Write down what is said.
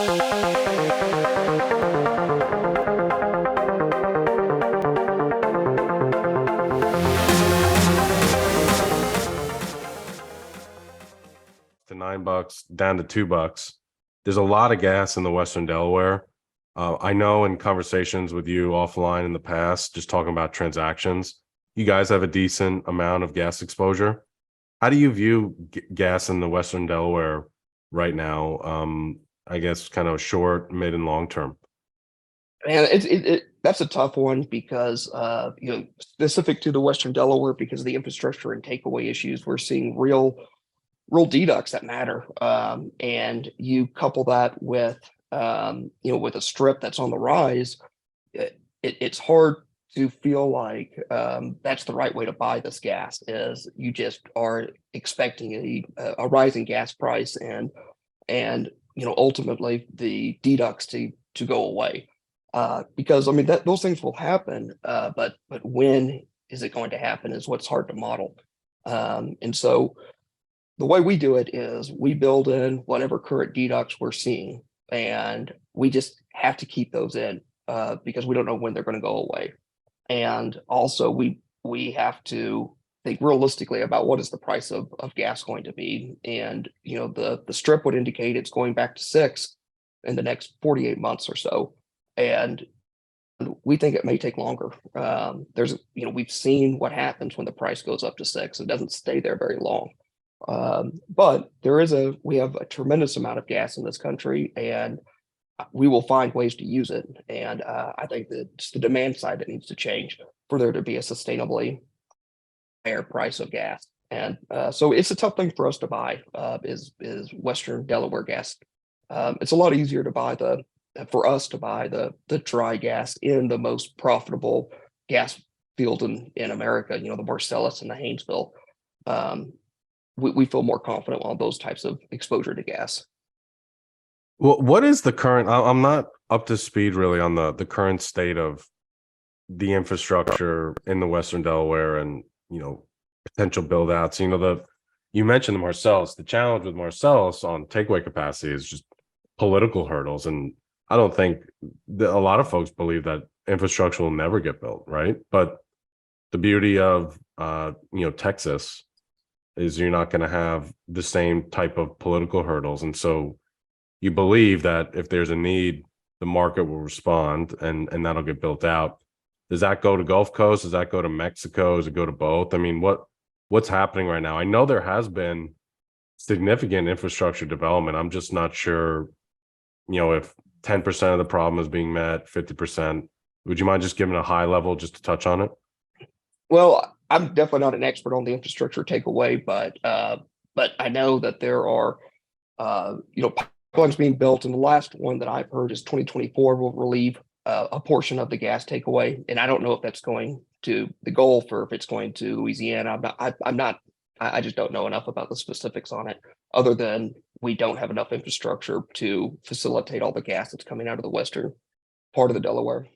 To $9 down to $2. There's a lot of gas in the Western Delaware. I know in conversations with you offline in the past, just talking about transactions, you guys have a decent amount of gas exposure. How do you view gas in the Western Delaware right now? I guess kind of short, mid, and long term. And that's a tough one because specific to the Western Delaware, because of the infrastructure and takeaway issues, we're seeing real deducts that matter. And you couple that with with a strip that's on the rise, it's hard to feel like that's the right way to buy this gas. Is you just are expecting a rising gas price and ultimately the deducts to go away. Because I mean those things will happen, but when is it going to happen is what's hard to model. And so the way we do it is we build in whatever current deducts we're seeing, and we just have to keep those in because we don't know when they're going to go away. And also we have to think realistically about what is the price of gas going to be. And the strip would indicate it's going back to 6 in the next 48 months or so. And we think it may take longer. We've seen what happens when the price goes up to 6. It doesn't stay there very long. But we have a tremendous amount of gas in this country, and we will find ways to use it. And I think that it's the demand side that needs to change for there to be a sustainably higher price of gas. And so it's a tough thing for us to buy, is Western Delaware gas. It's a lot easier for us to buy the dry gas in the most profitable gas field in America, the Marcellus and the Haynesville. We feel more confident on those types of exposure to gas. Well, what is the current? I'm not up to speed really on the current state of the infrastructure in the Western Delaware and potential build outs. You mentioned the Marcellus. The challenge with Marcellus on takeaway capacity is just political hurdles, and I don't think a lot of folks believe that infrastructure will never get built, right? But the beauty of Texas is you're not going to have the same type of political hurdles. And so you believe that if there's a need, the market will respond and that'll get built out. Does that go to Gulf Coast? Does that go to Mexico? Does it go to both? I mean, what's happening right now? I know there has been significant infrastructure development. I'm just not sure, if 10% of the problem is being met, 50%. Would you mind just giving a high level just to touch on it? Well, I'm definitely not an expert on the infrastructure takeaway, but I know that there are pipelines being built, and the last one that I've heard is 2024 will relieve a portion of the gas takeaway, and I don't know if that's going to the Gulf or if it's going to Louisiana. I just don't know enough about the specifics on it, other than we don't have enough infrastructure to facilitate all the gas that's coming out of the western part of the Delaware.